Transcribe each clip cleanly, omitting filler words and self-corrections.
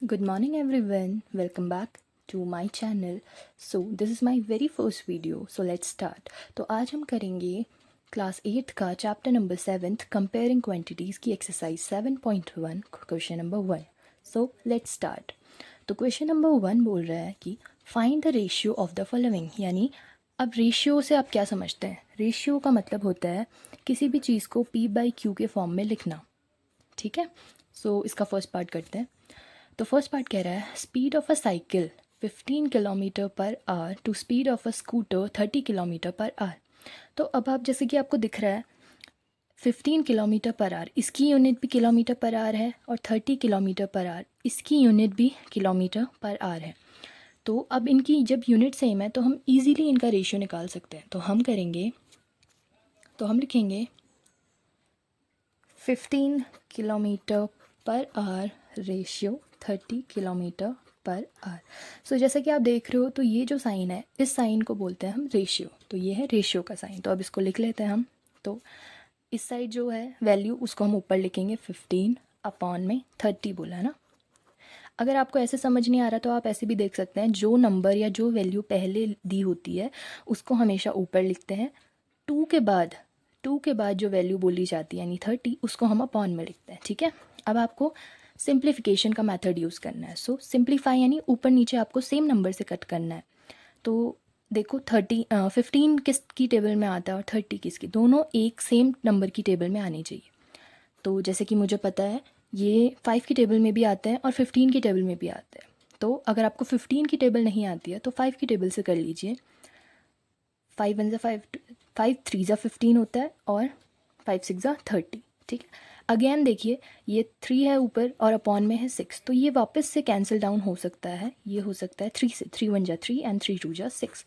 Good morning everyone, welcome back to my channel. So this is my very first video, so let's start. तो आज हम करेंगे class 8th का chapter number 7th comparing quantities की exercise 7.1 question number 1. So let's start. तो question number 1 बोल रहा है कि find the ratio of the following. यानी अब रेशियो से आप क्या समझते हैं? रेशियो का मतलब होता है किसी भी चीज़ को P/Q के फॉर्म में लिखना. ठीक है, सो इसका फर्स्ट पार्ट करते हैं. तो फर्स्ट पार्ट कह रहा है speed of a cycle 15 kilometre per hour to speed of a scooter 30 kilometre per hour. तो अब आप जैसे कि आपको दिख रहा है 15 किलोमीटर पर आवर, इसकी यूनिट भी किलोमीटर पर आवर है, और 30 किलोमीटर पर आवर इसकी यूनिट भी किलोमीटर पर आवर है. तो अब इनकी जब यूनिट सेम है तो हम इजीली इनका रेशियो निकाल सकते हैं. तो हम करेंगे, तो हम लिखेंगे 15 kilometre per hour ratio 30 kilometre per hour. So जैसा कि आप देख रहे हो तो ये जो साइन है इस साइन को बोलते हैं हम रेशियो. तो ये है रेशियो का साइन. तो अब इसको लिख लेते हैं हम. तो इस साइड जो है वैल्यू उसको हम ऊपर लिखेंगे 15 अपॉन में 30 बोला है ना. अगर आपको ऐसे समझ नहीं आ रहा तो आप ऐसे भी देख सकते हैं, जो नंबर या जो वैल्यू पहले दी होती है उसको हमेशा ऊपर लिखते हैं. 2 के बाद जो वैल्यू बोली जाती है यानी 30 उसको हम अपॉन में लिखते हैं. ठीक है, अब आपको सिंप्लीफिकेशन का मेथड यूज़ करना है. सो सिंप्लीफाई यानी ऊपर नीचे आपको सेम नंबर से कट करना है. तो देखो 15 किसकी टेबल में आता है और 30 किसकी, दोनों एक सेम नंबर की टेबल में आनी चाहिए. तो जैसे कि मुझे पता है ये 5 की टेबल में भी आता है और 15 की टेबल में भी आता है. तो अगर आपको 15 की टेबल नहीं आती है तो 5 की टेबल से कर लीजिए. 5 1 5, 5 3 15 होता है और 5 6 30. ठीक है, अगेन देखिए ये 3 है ऊपर और अपॉन में है 6, तो ये वापस से कैंसिल डाउन हो सकता है. ये हो सकता है 3 से, 3 1 3 एंड 3 2 6.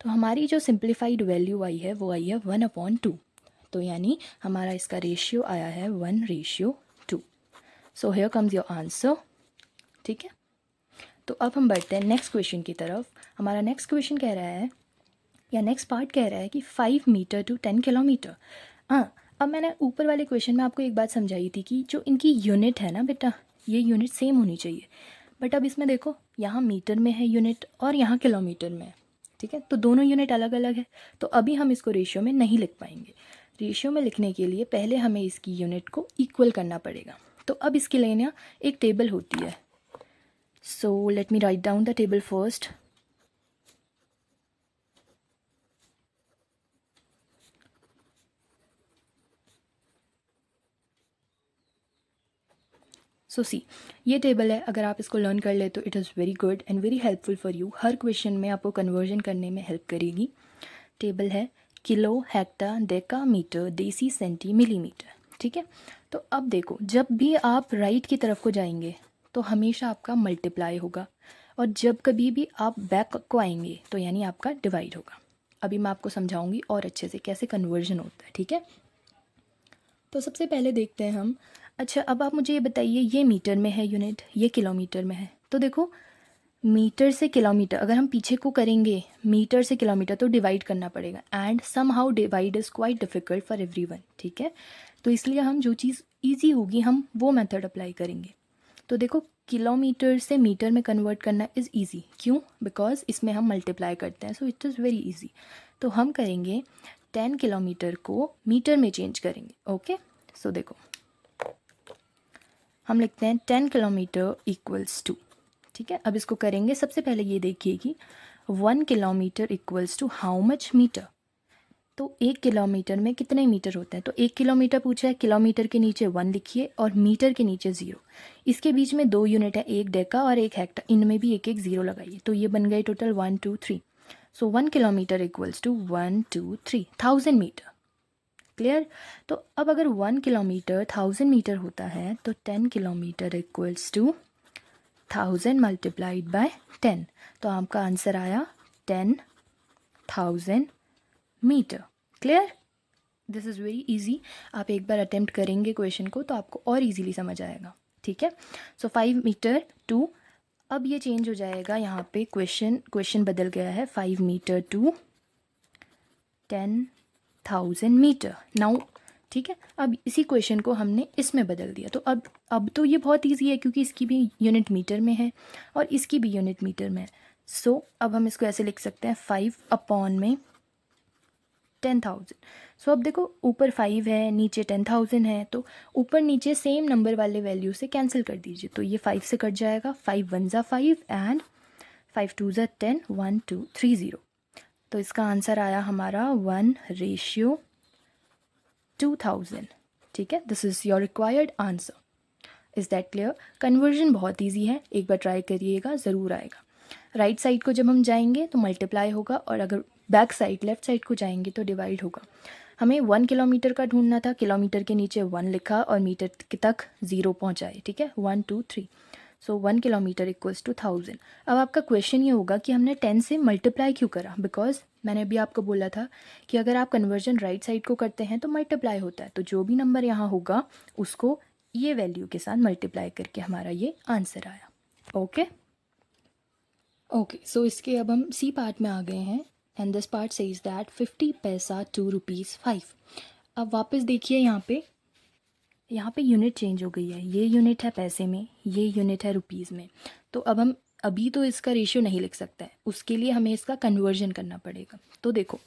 तो हमारी जो सिंप्लीफाइड वैल्यू आई है वो आई है 1/2. तो यानी हमारा इसका रेशियो आया है 1:2. So here comes your answer. ठीक है, तो अब हम बढ़ते हैं नेक्स्ट क्वेश्चन की तरफ. हमारा नेक्स्ट क्वेश्चन कह रहा है या नेक्स्ट पार्ट कह रहा है कि 5 मीटर टू 10 किलोमीटर. हाँ, अब मैंने ऊपर वाले क्वेश्चन में आपको एक बात समझाई थी कि जो इनकी यूनिट है ना बेटा, ये यूनिट सेम होनी चाहिए. बट अब इसमें देखो यहाँ मीटर में है यूनिट और यहाँ किलोमीटर में है. ठीक है, तो दोनों यूनिट अलग अलग है. तो अभी हम इसको रेशियो में नहीं लिख पाएंगे. रेशियो में लिखने के लिए पहले हमें इसकी यूनिट को इक्वल करना पड़ेगा. तो अब इसके लिए ना एक टेबल होती है. So let me write down the table first. So see, ये टेबल है. अगर आप इसको लर्न कर ले तो it is very good and very helpful for you. हर क्वेश्चन में आपको कन्वर्जन करने में हेल्प करेगी. टेबल है kilo, hecto, deca, metre, deci, centi, millimetre. ठीक है, तो अब देखो जब भी आप राइट की तरफ को जाएंगे तो हमेशा आपका मल्टीप्लाई होगा, और जब कभी भी आप बैक को आएंगे तो यानी आपका डिवाइड होगा. अभी मैं आपको समझाऊंगी और अच्छे से कैसे कन्वर्जन होता है. ठीक है, तो सबसे पहले देखते हैं हम. अच्छा, अब आप मुझे ये बताइए, ये मीटर में है यूनिट, ये किलोमीटर में है. तो देखो मीटर से किलोमीटर अगर हम पीछे को करेंगे मीटर से किलोमीटर तो डिवाइड करना पड़ेगा, and somehow divide is quite difficult for everyone. ठीक है, तो इसलिए हम जो चीज़ ईजी होगी हम वो मेथड अप्लाई करेंगे. तो देखो किलोमीटर से मीटर में कन्वर्ट करना इज़ ईजी. क्यों? बिकॉज इसमें हम मल्टीप्लाई करते हैं, so it is very easy. तो हम करेंगे 10 किलोमीटर को मीटर में चेंज करेंगे. ओके, सो देखो हम लिखते हैं 10 किलोमीटर इक्वल्स टू. ठीक है, अब इसको करेंगे. सबसे पहले ये देखिए कि 1 kilometre equals to how much metre. तो 1 किलोमीटर में कितने मीटर होते हैं? तो 1 किलोमीटर पूछा है, किलोमीटर के नीचे 1 लिखिए और मीटर के नीचे 0. इसके बीच में 2 यूनिट है, एक डेका और एक हेक्टर, इनमें भी एक एक 0 लगाइए. तो ये बन गए total 1 2 3. So 1 kilometre equals to 1 2 3 1000 metre. Clear? तो अब अगर 1 किलोमीटर 1000 मीटर होता है तो 10 kilometre equals to 1000 multiplied by 10. तो आपका आंसर आया 10,000 metre. Clear? This is very easy. आप एक बार अटेम्प्ट करेंगे क्वेश्चन को तो आपको और इजीली समझ आएगा. ठीक है, सो 5 मीटर टू, अब ये चेंज हो जाएगा यहाँ पे, क्वेश्चन बदल गया है. 5 मीटर टू 10,000 मीटर. नाउ ठीक है, अब इसी क्वेश्चन को हमने इसमें बदल दिया। तो अब तो ये बहुत इजी है क्योंकि इसकी भी यूनिट मीटर में है और इसकी भी यूनिट मीटर में है। सो अब हम इसको ऐसे लिख सकते हैं 5/10,000। सो अब देखो ऊपर 5 है, नीचे 10,000 है, तो ऊपर नीचे सेम नंबर वाले वैल्यू से कैंसिल कर दीजिए। तो ये 5 से कट जाएगा, 5 1 ज़ा 5 एंड 5 2 ज़ा 10, 1 2 3 0। तो इसका आंसर आया हमारा 1/2000। ठीक है, this is your required answer. Is that clear? Conversion बहुत ईजी है, एक बार ट्राई करिएगा, ज़रूर आएगा। राइट साइड को जब हम जाएंगे तो मल्टीप्लाई होगा, और अगर बैक साइड लेफ्ट साइड को जाएंगे तो डिवाइड होगा। हमें 1 किलोमीटर का ढूंढना था, किलोमीटर के नीचे 1 लिखा और मीटर तक 0 पहुंचाए। ठीक है, 1 2 3। So 1 kilometre equals to 1000। अब आपका क्वेश्चन ये होगा कि हमने 10 से मल्टीप्लाई क्यों करा? बिकॉज मैंने अभी आपको बोला था कि अगर आप कन्वर्जन राइट साइड को करते हैं तो मल्टीप्लाई होता है, तो जो भी नंबर यहाँ होगा उसको ये वैल्यू के साथ मल्टीप्लाई करके हमारा ये आंसर आया। ओके ओके, सो इसके अब हम सी पार्ट में आ गए हैं and this part says that 50 पैसा 2 रुपीज़ 5। अब वापस देखिए यहाँ पे यूनिट चेंज हो गई है, ये यूनिट है पैसे में, ये यूनिट है रुपीज़ में। तो अब हम अभी तो इसका रेशियो नहीं लिख सकते हैं, उसके लिए हमें इसका कन्वर्जन करना पड़ेगा। तो देखो,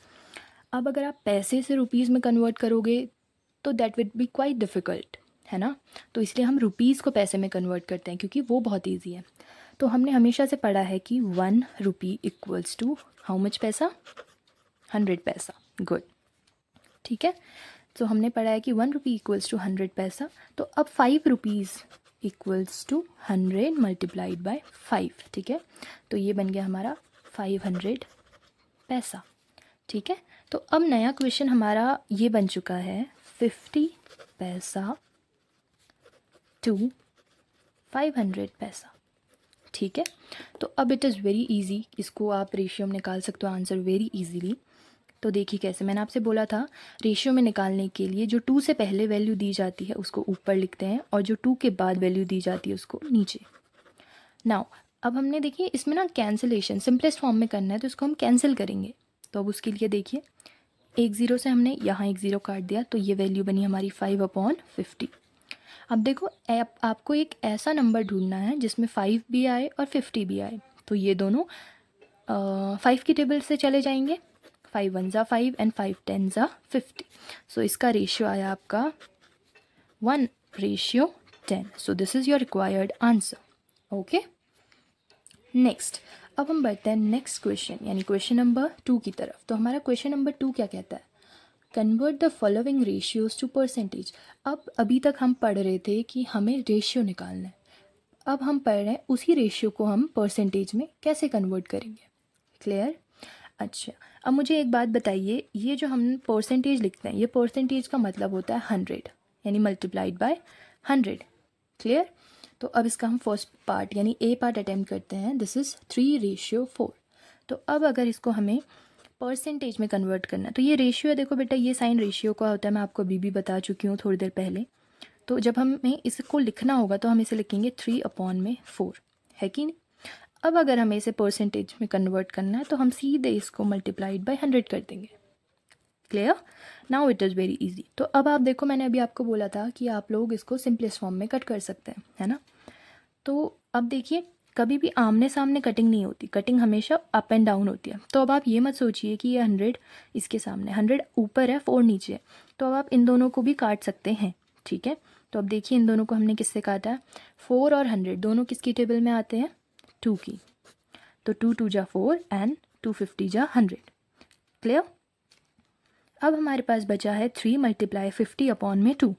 अब अगर आप पैसे से रुपीज़ में कन्वर्ट करोगे तो that would be quite difficult, है ना। तो इसलिए हम रुपीज़ को पैसे में कन्वर्ट करते हैं क्योंकि वो बहुत ईजी है। तो हमने हमेशा से पढ़ा है कि 1 रुपी इक्वल्स टू हाउ मच पैसा? 100 पैसा। गुड, ठीक है। तो हमने पढ़ा है कि 1 रुपी इक्वल्स टू 100 पैसा। तो अब 5 rupees equals to 100 multiplied by 5। ठीक है, तो ये बन गया हमारा 500 पैसा। ठीक है, तो अब नया क्वेश्चन हमारा ये बन चुका है 50 पैसा टू 500 पैसा। ठीक है, तो अब इट इज़ वेरी इजी, इसको आप रेशियो में निकाल सकते हो आंसर वेरी इजीली। तो देखिए कैसे, मैंने आपसे बोला था रेशियो में निकालने के लिए जो 2 से पहले वैल्यू दी जाती है उसको ऊपर लिखते हैं और जो 2 के बाद वैल्यू दी जाती है उसको नीचे। नाउ अब हमने देखिए इसमें ना कैंसिलेशन सिंपलेस्ट फॉर्म में करना है, तो इसको हम कैंसिल करेंगे। तो अब उसके लिए देखिए, एक ज़ीरो से हमने यहाँ एक ज़ीरो काट दिया, तो ये वैल्यू बनी हमारी 5/50। अब देखो आपको एक ऐसा नंबर ढूंढना है जिसमें 5 भी आए और 50 भी आए। तो ये दोनों 5 की टेबल से चले जाएंगे, 5 1 ज़ा 5 एंड 5 10 ज़ा 50। सो इसका रेशियो आया आपका 1/10। सो this is your required answer. Okay, next अब हम बढ़ते हैं नेक्स्ट क्वेश्चन यानी क्वेश्चन नंबर 2 की तरफ। तो हमारा क्वेश्चन नंबर 2 क्या कहता है? Convert the following ratios to percentage. अब अभी तक हम पढ़ रहे थे कि हमें रेशियो निकालना है, अब हम पढ़ रहे हैं उसी रेशियो को हम परसेंटेज में कैसे कन्वर्ट करेंगे। क्लियर? अच्छा, अब मुझे एक बात बताइए, ये जो हम परसेंटेज लिखते हैं, ये परसेंटेज का मतलब होता है 100 यानी मल्टीप्लाइड बाय 100। क्लियर? तो अब इसका हम फर्स्ट पार्ट यानी ए पार्ट अटेम्प्ट करते हैं। This is 3/4। तो अब अगर इसको हमें परसेंटेज में कन्वर्ट करना है, तो ये रेशियो है, देखो बेटा ये साइन रेशियो का होता है, मैं आपको अभी भी बता चुकी हूँ थोड़ी देर पहले। तो जब हमें इसको लिखना होगा तो हम इसे लिखेंगे 3/4, है कि नहीं। अब अगर हमें इसे परसेंटेज में कन्वर्ट करना है तो हम सीधे इसको मल्टीप्लाइड बाय 100 कर देंगे। Clear? Now it is very easy. तो अब आप देखो, मैंने अभी आपको बोला था कि आप लोग इसको सिंपलेस्ट फॉर्म में कट कर सकते हैं, है ना। तो अब देखिए, कभी भी आमने सामने कटिंग नहीं होती, कटिंग हमेशा अप एंड डाउन होती है। तो अब आप ये मत सोचिए कि ये 100 इसके सामने, 100 ऊपर है 4 नीचे है, तो अब आप इन दोनों को भी काट सकते हैं। ठीक है, तो अब देखिए इन दोनों को हमने किससे काटा है? 4 और 100 दोनों किसकी टेबल में आते हैं? 2 की। तो 2 2 जा 4 एंड 250 जा 100। क्लियर? अब हमारे पास बचा है 3 × 50/2।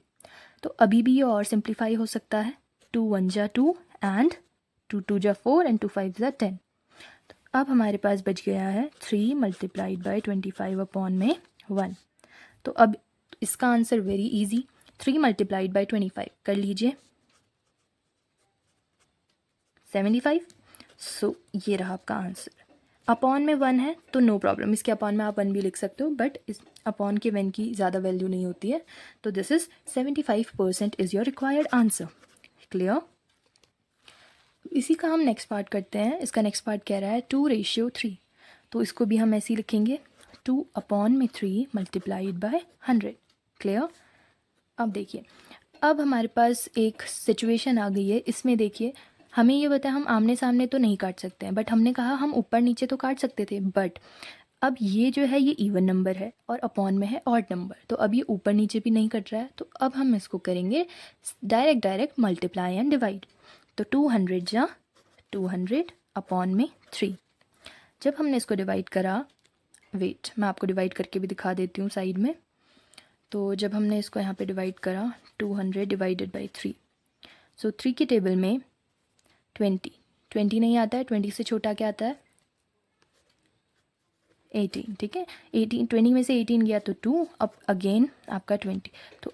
तो अभी भी ये और सिंप्लीफाई हो सकता है, 2 1 जा 2 एंड 2 2 जा 4 एंड 2 5 जा 10। तो अब हमारे पास बच गया है 3 × 25/1। तो अब इसका आंसर वेरी इजी, 3 × 25 कर लीजिए, 75। सो ये रहा आपका आंसर। अपॉन में 1 है तो नो प्रॉब्लम, इसके अपॉन में आप 1 भी लिख सकते हो, बट इस अपॉन के 1 की ज़्यादा वैल्यू नहीं होती है। तो this is 75% is your required answer. Clear? इसी का हम नेक्स्ट पार्ट करते हैं। इसका नेक्स्ट पार्ट कह रहा है 2/3। तो इसको भी हम ऐसे ही लिखेंगे, 2/3 मल्टीप्लाइड बाय 100। क्लियर? अब देखिए, अब हमारे पास एक सिचुएशन आ गई है। इसमें देखिए हमें ये बताया हम आमने सामने तो नहीं काट सकते हैं, बट हमने कहा हम ऊपर नीचे तो काट सकते थे। बट अब ये जो है ये इवन नंबर है और अपॉन में है ऑड नंबर, तो अब ये ऊपर नीचे भी नहीं कट रहा है। तो अब हम इसको करेंगे डायरेक्ट मल्टीप्लाई एंड डिवाइड। तो 200 जा 200 अपॉन में 3। जब हमने इसको डिवाइड करा, वेट मैं आपको डिवाइड करके भी दिखा देती हूँ साइड में। तो जब हमने इसको यहाँ पे डिवाइड करा 200 डिवाइडेड बाई 3, सो 3 की टेबल में 20 नहीं आता है, 20 से छोटा क्या आता है 18। ठीक है, 18 20 में से 18 गया तो 2, अब अगेन आपका 20, तो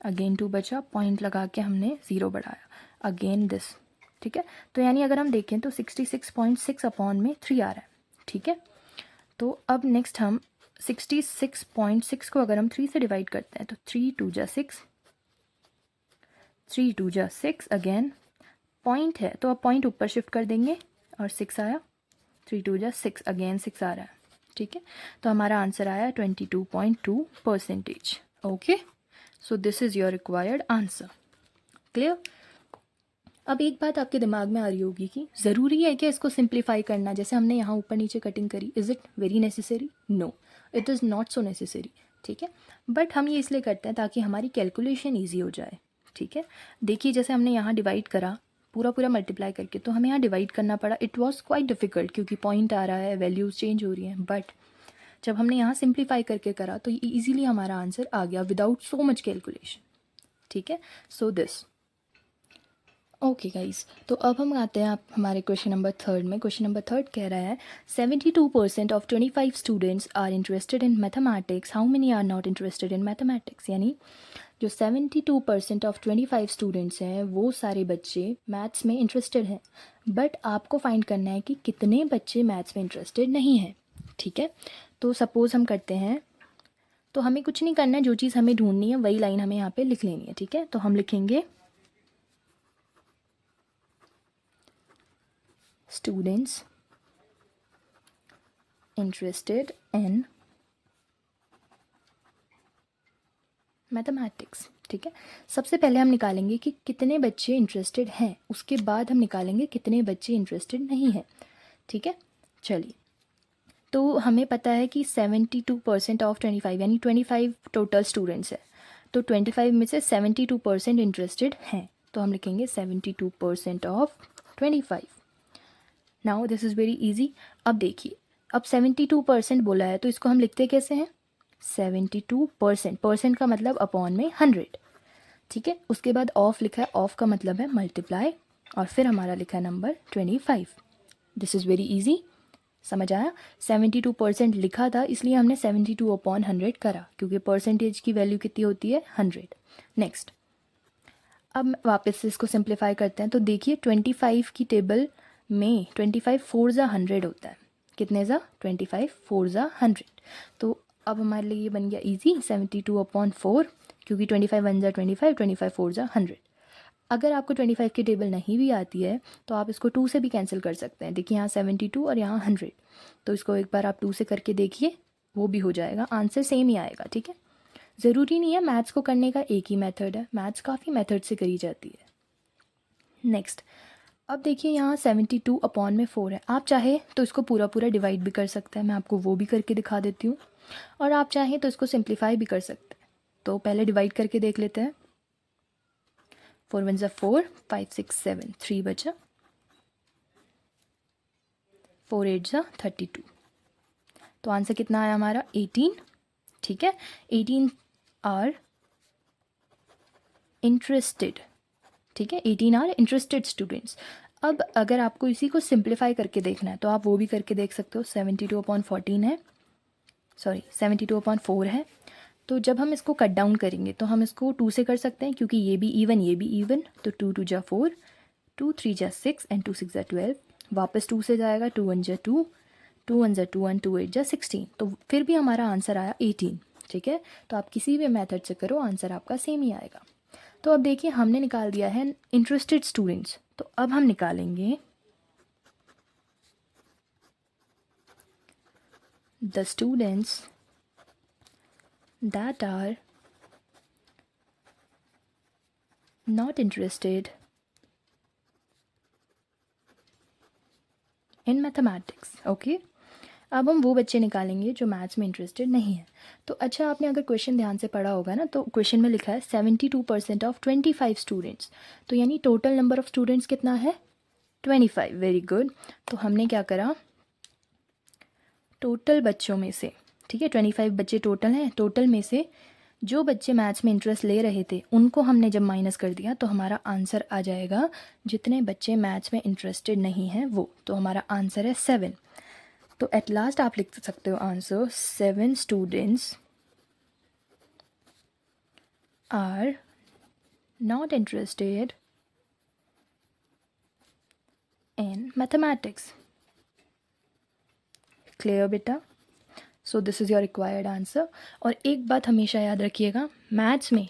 अगेन 2 बचा, पॉइंट लगा के हमने 0 बढ़ाया, अगेन दिस। ठीक है, तो यानी अगर हम देखें तो 66.6 अपॉन में 3 आ रहा है। ठीक है, तो अब नेक्स्ट हम 66.6 को अगर हम 3 से डिवाइड करते हैं तो 3 2 जा 6, 3 2 जा 6, अगेन पॉइंट है तो अब पॉइंट ऊपर शिफ्ट कर देंगे और 6 आया, 3 2 जा 6, अगेन 6 आ रहा है। ठीक है, तो हमारा आंसर आया 22.2%। Okay, so this is your required answer. Clear? अब एक बात आपके दिमाग में आ रही होगी कि ज़रूरी है कि इसको सिंप्लीफाई करना, जैसे हमने यहाँ ऊपर नीचे कटिंग करी, is it very necessary? No, it is not so necessary. ठीक है, बट हम ये इसलिए करते हैं ताकि हमारी कैलकुलेशन ईजी हो जाए। ठीक है, देखिए जैसे हमने यहाँ डिवाइड करा पूरा मल्टीप्लाई करके, तो हमें यहाँ डिवाइड करना पड़ा। इट वॉज क्वाइट डिफ़िकल्ट क्योंकि पॉइंट आ रहा है, वैल्यूज़ चेंज हो रही हैं, बट जब हमने यहाँ सिंप्लीफाई करके करा तो ईजिली हमारा आंसर आ गया विदाउट सो मच कैलकुलेशन। ठीक है, सो दिस। ओके गाइस, तो अब हम आते हैं आप हमारे क्वेश्चन नंबर 3 में। क्वेश्चन नंबर 3 कह रहा है 72% of 25 students are interested in mathematics, how many are not interested in mathematics. यानी जो 72% ऑफ 25 स्टूडेंट्स हैं वो सारे बच्चे मैथ्स में इंटरेस्टेड हैं, बट आपको फाइंड करना है कि कितने बच्चे मैथ्स में इंटरेस्टेड नहीं हैं। ठीक है, तो सपोज़ हम करते हैं, तो हमें कुछ नहीं करना है, जो चीज़ हमें ढूंढनी है वही लाइन हमें यहाँ पे लिख लेनी है। ठीक है, तो हम लिखेंगे students interested in मैथमेटिक्स। ठीक है, सबसे पहले हम निकालेंगे कि कितने बच्चे इंटरेस्टेड हैं, उसके बाद हम निकालेंगे कितने बच्चे इंटरेस्टेड नहीं हैं। ठीक है, चलिए, तो हमें पता है कि 72% ऑफ 25 यानी 25 टोटल स्टूडेंट्स है, तो 25 में से 72% इंटरेस्टेड हैं, तो हम लिखेंगे 72% of 25। Now this is very easy. अब देखिए, अब 72% बोला है तो इसको हम लिखते कैसे हैं 72%, परसेंट का मतलब अपॉन में 100। ठीक है, उसके बाद ऑफ लिखा है, ऑफ का मतलब है मल्टीप्लाई, और फिर हमारा लिखा है number 25। This is very easy, समझ आया? 72% लिखा था इसलिए हमने 72 अपॉन 100 करा, क्योंकि परसेंटेज की वैल्यू कितनी होती है 100। नेक्स्ट, अब वापस से इसको सिंप्लीफाई करते हैं, तो देखिए 25 की टेबल में 25 4 ज़ा 100 होता है, कितने ज़ा 25 4 ज़ा 100। तो अब हमारे लिए ये बन गया इजी 72 अपॉन 4, क्योंकि 25 1 ज़ा 25, 25 4 ज़ा 100। अगर आपको 25 की टेबल नहीं भी आती है तो आप इसको 2 से भी कैंसिल कर सकते हैं। देखिए यहाँ 72 और यहाँ 100, तो इसको एक बार आप 2 से करके देखिए, वो भी हो जाएगा, आंसर सेम ही आएगा। ठीक है, ज़रूरी नहीं है मैथ्स को करने का एक ही मेथड है, मैथ्स काफ़ी मेथड से करी जाती है। नेक्स्ट, अब देखिए यहाँ 72 अपॉन में 4 है, आप चाहे तो इसको पूरा डिवाइड भी कर सकते हैं, मैं आपको वो भी करके दिखा देती हूँ, और आप चाहें तो इसको सिंप्लीफाई भी कर सकते हैं। तो पहले डिवाइड करके देख लेते हैं। 4 1 ज़ा 4, 5 6 7, 3 बचा, 4 8 ज़ा 32, तो आंसर कितना आया हमारा 18। ठीक है, 18 आर इंटरेस्टेड। ठीक है, 18 आर इंटरेस्टेड स्टूडेंट्स। अब अगर आपको इसी को सिंप्लीफाई करके देखना है तो आप वो भी करके देख सकते हो। 72 अपॉन 14 है, सॉरी 72 अपॉन 4 है, तो जब हम इसको कट डाउन करेंगे तो हम इसको 2 से कर सकते हैं, क्योंकि ये भी इवन, तो 2 2 जा 4, 2 3 जा 6 एंड 2 6 जा 12, वापस 2 से जाएगा, 2 1 जा 2, 2 1 जा 2 1, 2 8 जा 16, तो फिर भी हमारा आंसर आया 18। ठीक है, तो आप किसी भी मेथड से करो आंसर आपका सेम ही आएगा। तो अब देखिए हमने निकाल दिया है इंटरेस्टेड स्टूडेंट्स, तो अब हम निकालेंगे the students that are not interested in mathematics. Okay, अब हम वो बच्चे निकालेंगे जो मैथ्स में इंटरेस्टेड नहीं है. तो अच्छा, आपने अगर क्वेश्चन ध्यान से पढ़ा होगा ना, तो क्वेश्चन में लिखा है 72% ऑफ 25 स्टूडेंट्स. तो यानी टोटल नंबर ऑफ स्टूडेंट्स कितना है? 25. Very good. तो हमने क्या करा, टोटल बच्चों में से, ठीक है, 25 बच्चे टोटल हैं, टोटल में से जो बच्चे मैथ्स में इंटरेस्ट ले रहे थे उनको हमने जब माइनस कर दिया तो हमारा आंसर आ जाएगा जितने बच्चे मैथ्स में इंटरेस्टेड नहीं हैं वो. तो हमारा आंसर है 7. तो एट लास्ट आप लिख सकते हो answer 7 students are not interested in mathematics. Clear बेटा? So this is your required answer. और एक बात हमेशा याद रखिएगा, मैथ्स में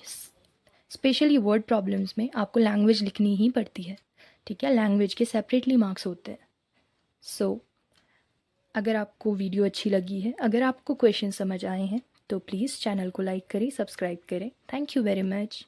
स्पेशली वर्ड प्रॉब्लम्स में आपको लैंग्वेज लिखनी ही पड़ती है, ठीक है, लैंग्वेज के सेपरेटली मार्क्स होते हैं. सो अगर आपको वीडियो अच्छी लगी है, अगर आपको क्वेश्चन समझ आए हैं, तो प्लीज़ चैनल को लाइक करें, सब्सक्राइब करें. Thank you very much.